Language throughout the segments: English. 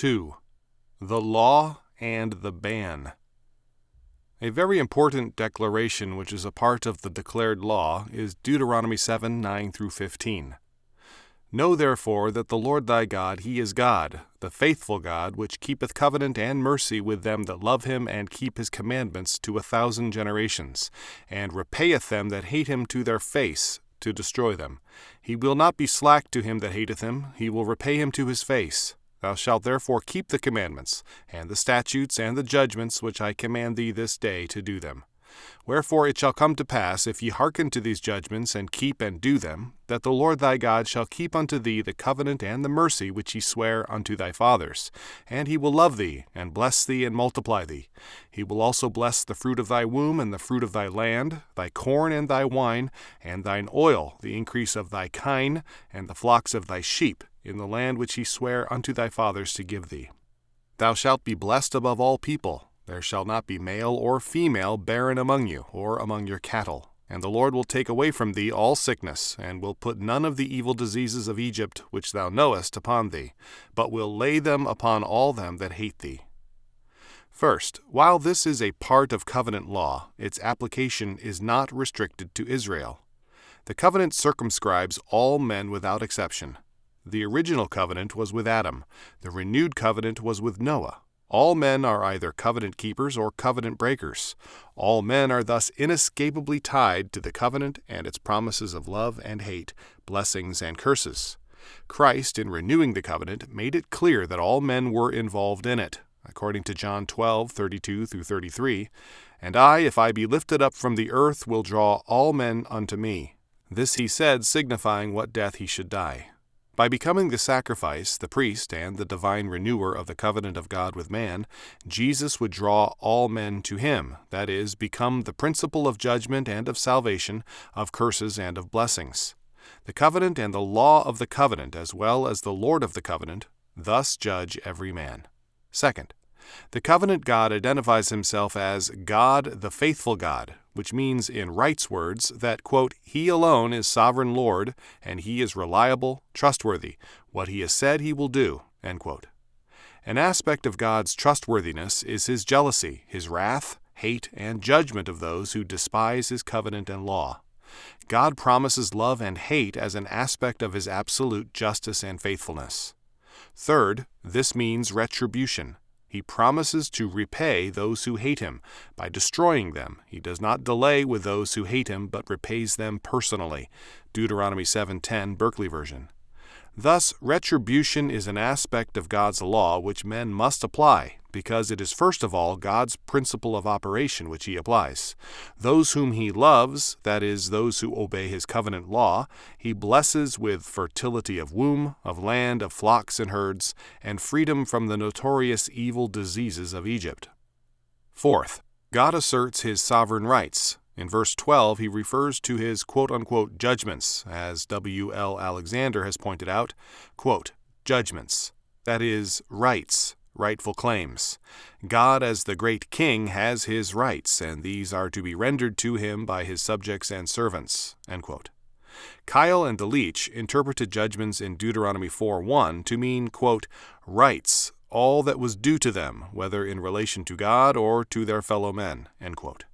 2. The Law and the Ban. A very important declaration which is a part of the declared law is Deuteronomy 7:9-15. Know therefore that the Lord thy God, he is God, the faithful God, which keepeth covenant and mercy with them that love him and keep his commandments to 1,000 generations, and repayeth them that hate him to their face, to destroy them. He will not be slack to him that hateth him, he will repay him to his face. Thou shalt therefore keep the commandments, and the statutes, and the judgments which I command thee this day to do them. Wherefore it shall come to pass, if ye hearken to these judgments, and keep and do them, that the Lord thy God shall keep unto thee the covenant and the mercy which he sware unto thy fathers. And he will love thee, and bless thee, and multiply thee. He will also bless the fruit of thy womb, and the fruit of thy land, thy corn and thy wine, and thine oil, the increase of thy kine, and the flocks of thy sheep, in the land which he sware unto thy fathers to give thee. Thou shalt be blessed above all people. There shall not be male or female barren among you, or among your cattle. And the Lord will take away from thee all sickness, and will put none of the evil diseases of Egypt, which thou knowest, upon thee, but will lay them upon all them that hate thee. First, while this is a part of covenant law, its application is not restricted to Israel. The covenant circumscribes all men without exception. The original covenant was with Adam. The renewed covenant was with Noah. All men are either covenant keepers or covenant breakers. All men are thus inescapably tied to the covenant and its promises of love and hate, blessings and curses. Christ, in renewing the covenant, made it clear that all men were involved in it, according to John 12:32-33, "And I, if I be lifted up from the earth, will draw all men unto me." This he said, signifying what death he should die. By becoming the sacrifice, the priest, and the divine renewer of the covenant of God with man, Jesus would draw all men to him, that is, become the principle of judgment and of salvation, of curses and of blessings. The covenant and the law of the covenant, as well as the Lord of the covenant, thus judge every man. Second, the covenant God identifies himself as God, the faithful God, which means in rights words that, quote, he alone is sovereign Lord, and he is reliable, trustworthy. What he has said he will do, end quote. An aspect of God's trustworthiness is his jealousy, his wrath, hate, and judgment of those who despise his covenant and law. God promises love and hate as an aspect of his absolute justice and faithfulness. Third, this means retribution. He promises to repay those who hate him by destroying them. He does not delay with those who hate him, but repays them personally. Deuteronomy 7:10, Berkeley version. Thus, retribution is an aspect of God's law which men must apply, because it is first of all God's principle of operation which he applies. Those whom he loves, that is, those who obey his covenant law, he blesses with fertility of womb, of land, of flocks and herds, and freedom from the notorious evil diseases of Egypt. Fourth, God asserts his sovereign rights. In verse 12, he refers to his quote-unquote judgments, as W.L. Alexander has pointed out, quote, judgments, that is, rights, rightful claims. God, as the great king, has his rights, and these are to be rendered to him by his subjects and servants, end quote. Kyle and DeLeach interpreted judgments in Deuteronomy 4:1 to mean, quote, rights, all that was due to them, whether in relation to God or to their fellow men, end quote.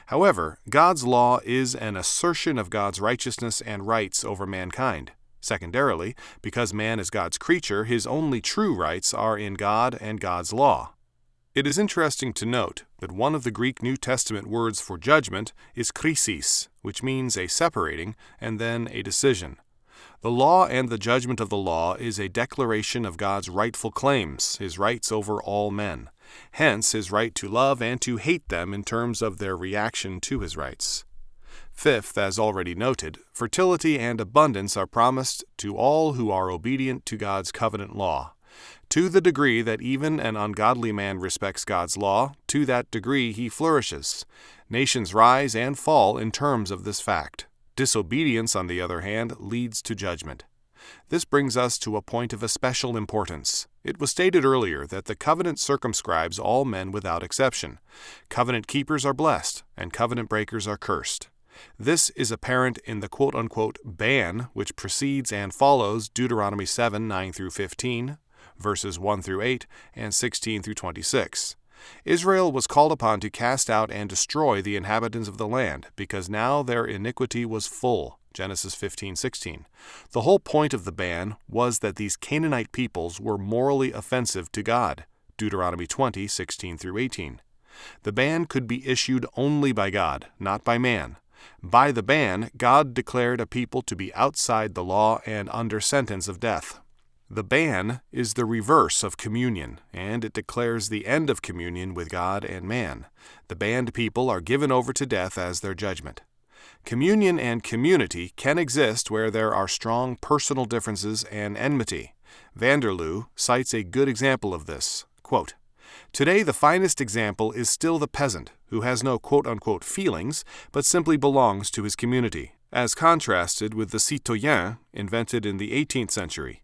However, God's law is an assertion of God's righteousness and rights over mankind. Secondarily, because man is God's creature, his only true rights are in God and God's law. It is interesting to note that one of the Greek New Testament words for judgment is krisis, which means a separating and then a decision. The law and the judgment of the law is a declaration of God's rightful claims, his rights over all men. Hence, his right to love and to hate them in terms of their reaction to his rights. Fifth, as already noted, fertility and abundance are promised to all who are obedient to God's covenant law. To the degree that even an ungodly man respects God's law, to that degree he flourishes. Nations rise and fall in terms of this fact. Disobedience, on the other hand, leads to judgment. This brings us to a point of especial importance. It was stated earlier that the covenant circumscribes all men without exception. Covenant keepers are blessed, and covenant breakers are cursed. This is apparent in the quote-unquote ban which precedes and follows Deuteronomy 7:9-15, verses 1 through 8 and 16 through 26. Israel was called upon to cast out and destroy the inhabitants of the land, because now their iniquity was full. Genesis 15:16. The whole point of the ban was that these Canaanite peoples were morally offensive to God. Deuteronomy 20:16 through 18. The ban could be issued only by God, not by man. By the ban, God declared a people to be outside the law and under sentence of death. The ban is the reverse of communion, and it declares the end of communion with God and man. The banned people are given over to death as their judgment. Communion and community can exist where there are strong personal differences and enmity. Vanderloo cites a good example of this. Quote, "Today the finest example is still the peasant, who has no quote-unquote feelings, but simply belongs to his community, as contrasted with the citoyen invented in the 18th century.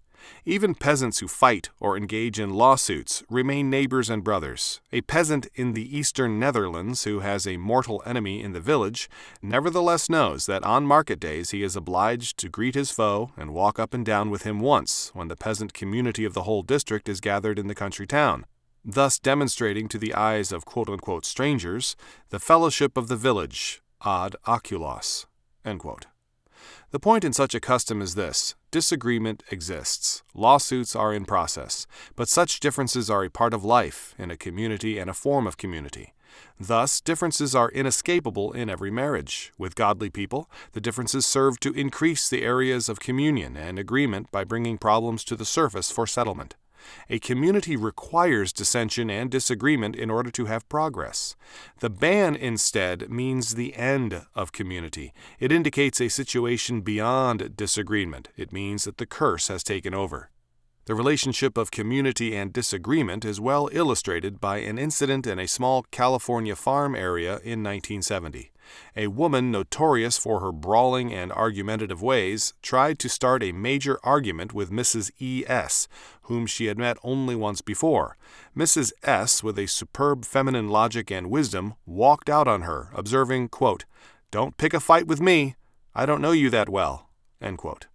Even peasants who fight or engage in lawsuits remain neighbors and brothers. A peasant in the eastern Netherlands who has a mortal enemy in the village nevertheless knows that on market days he is obliged to greet his foe and walk up and down with him once when the peasant community of the whole district is gathered in the country town, thus demonstrating to the eyes of quote-unquote strangers the fellowship of the village, ad oculos." End quote. The point in such a custom is this: disagreement exists, lawsuits are in process, but such differences are a part of life in a community and a form of community. Thus, differences are inescapable in every marriage. With godly people, the differences serve to increase the areas of communion and agreement by bringing problems to the surface for settlement. A community requires dissension and disagreement in order to have progress. The ban, instead, means the end of community. It indicates a situation beyond disagreement. It means that the curse has taken over. The relationship of community and disagreement is well illustrated by an incident in a small California farm area in 1970. A woman notorious for her brawling and argumentative ways tried to start a major argument with Mrs. E.S., whom she had met only once before. Mrs. S., with a superb feminine logic and wisdom, walked out on her, observing, quote, "Don't pick a fight with me. I don't know you that well." End quote.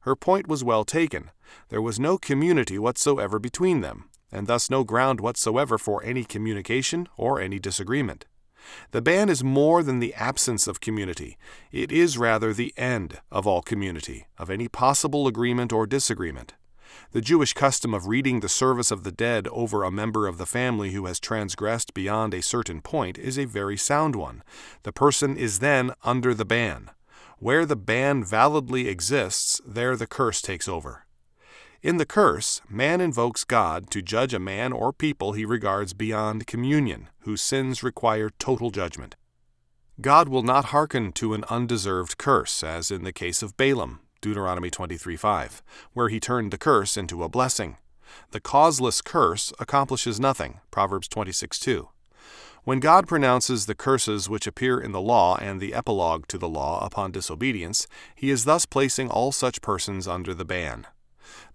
Her point was well taken. There was no community whatsoever between them, and thus no ground whatsoever for any communication or any disagreement. The ban is more than the absence of community. It is rather the end of all community, of any possible agreement or disagreement. The Jewish custom of reading the service of the dead over a member of the family who has transgressed beyond a certain point is a very sound one. The person is then under the ban. Where the ban validly exists, there the curse takes over. In the curse, man invokes God to judge a man or people he regards beyond communion, whose sins require total judgment. God will not hearken to an undeserved curse, as in the case of Balaam, Deuteronomy 23:5, where he turned the curse into a blessing. The causeless curse accomplishes nothing, Proverbs 26:2. When God pronounces the curses which appear in the law and the epilogue to the law upon disobedience, he is thus placing all such persons under the ban.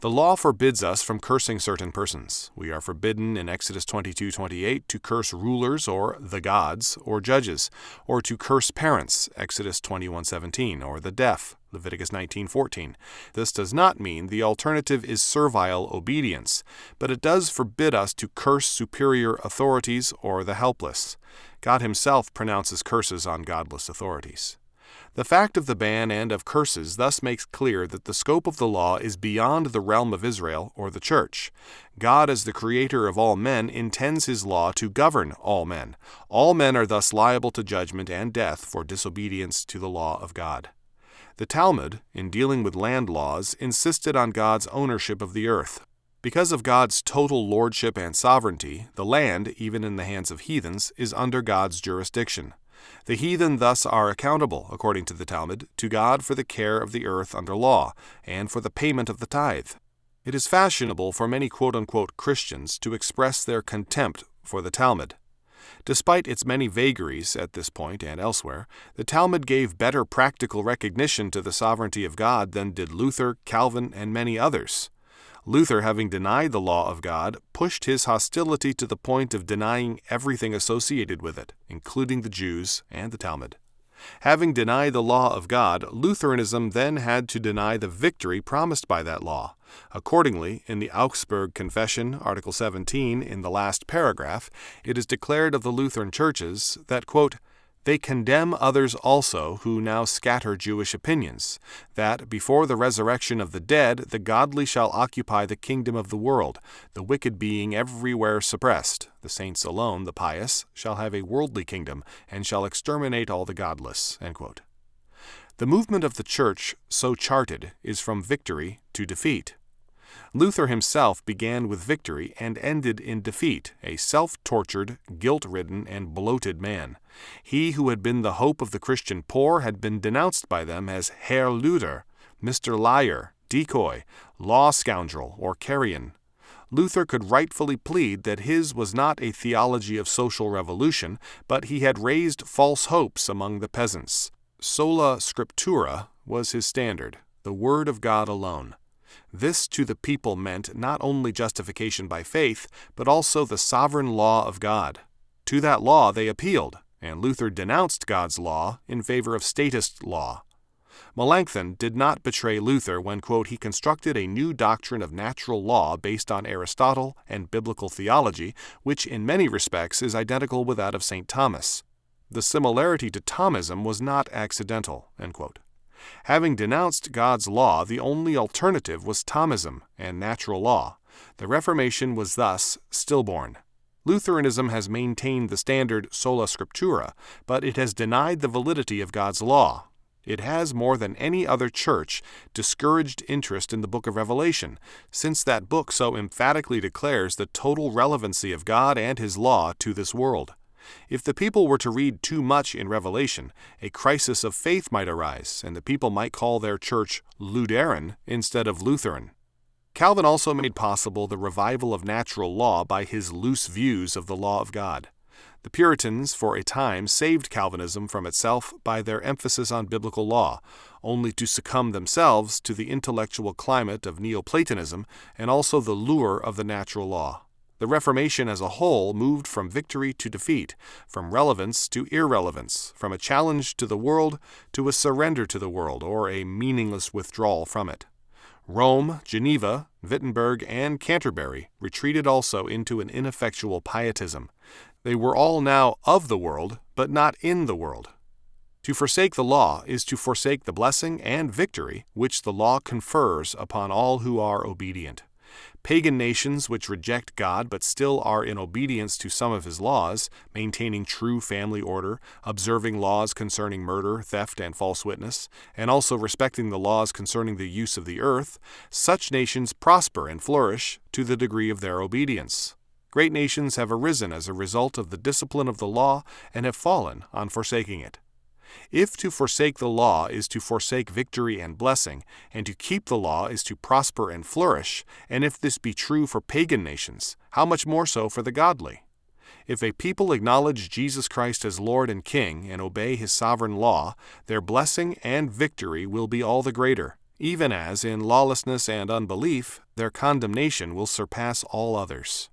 The law forbids us from cursing certain persons. We are forbidden in Exodus 22:28 to curse rulers or the gods or judges, or to curse parents, Exodus 21:17, or the deaf, Leviticus 19:14. This does not mean the alternative is servile obedience, but it does forbid us to curse superior authorities or the helpless. God himself pronounces curses on godless authorities. The fact of the ban and of curses thus makes clear that the scope of the law is beyond the realm of Israel or the church. God, as the creator of all men, intends his law to govern all men. All men are thus liable to judgment and death for disobedience to the law of God. The Talmud, in dealing with land laws, insisted on God's ownership of the earth. Because of God's total lordship and sovereignty, the land, even in the hands of heathens, is under God's jurisdiction. The heathen thus are accountable, according to the Talmud, to God for the care of the earth under law, and for the payment of the tithe. It is fashionable for many quote-unquote Christians to express their contempt for the Talmud. Despite its many vagaries at this point and elsewhere, the Talmud gave better practical recognition to the sovereignty of God than did Luther, Calvin, and many others. Luther, having denied the law of God, pushed his hostility to the point of denying everything associated with it, including the Jews and the Talmud. Having denied the law of God, Lutheranism then had to deny the victory promised by that law. Accordingly, in the Augsburg Confession, Article 17, in the last paragraph, it is declared of the Lutheran churches that, quote, "They condemn others also who now scatter Jewish opinions, that before the resurrection of the dead the godly shall occupy the kingdom of the world, the wicked being everywhere suppressed. The saints alone, the pious, shall have a worldly kingdom, and shall exterminate all the godless." End quote. The movement of the Church, so charted, is from victory to defeat. Luther himself began with victory and ended in defeat, a self-tortured, guilt-ridden, and bloated man. He who had been the hope of the Christian poor had been denounced by them as Herr Lüder, Mr. Liar, Decoy, Law Scoundrel, or Carrion. Luther could rightfully plead that his was not a theology of social revolution, but he had raised false hopes among the peasants. Sola Scriptura was his standard, the Word of God alone. This to the people meant not only justification by faith, but also the sovereign law of God. To that law they appealed, and Luther denounced God's law in favor of statist law. Melanchthon did not betray Luther when, quote, he constructed a new doctrine of natural law based on Aristotle and biblical theology, which in many respects is identical with that of St. Thomas. The similarity to Thomism was not accidental, end quote. Having denounced God's law, the only alternative was Thomism and natural law. The Reformation was thus stillborn. Lutheranism has maintained the standard sola scriptura, but it has denied the validity of God's law. It has, more than any other church, discouraged interest in the book of Revelation, since that book so emphatically declares the total relevancy of God and His law to this world. If the people were to read too much in Revelation, a crisis of faith might arise, and the people might call their church Lutheran instead of Lutheran. Calvin also made possible the revival of natural law by his loose views of the law of God. The Puritans, for a time, saved Calvinism from itself by their emphasis on biblical law, only to succumb themselves to the intellectual climate of Neoplatonism and also the lure of the natural law. The Reformation as a whole moved from victory to defeat, from relevance to irrelevance, from a challenge to the world to a surrender to the world, or a meaningless withdrawal from it. Rome, Geneva, Wittenberg, and Canterbury retreated also into an ineffectual pietism. They were all now of the world, but not in the world. To forsake the law is to forsake the blessing and victory which the law confers upon all who are obedient. Pagan nations which reject God but still are in obedience to some of His laws, maintaining true family order, observing laws concerning murder, theft, and false witness, and also respecting the laws concerning the use of the earth, such nations prosper and flourish to the degree of their obedience. Great nations have arisen as a result of the discipline of the law and have fallen on forsaking it. If to forsake the law is to forsake victory and blessing, and to keep the law is to prosper and flourish, and if this be true for pagan nations, how much more so for the godly? If a people acknowledge Jesus Christ as Lord and King and obey His sovereign law, their blessing and victory will be all the greater, even as in lawlessness and unbelief their condemnation will surpass all others.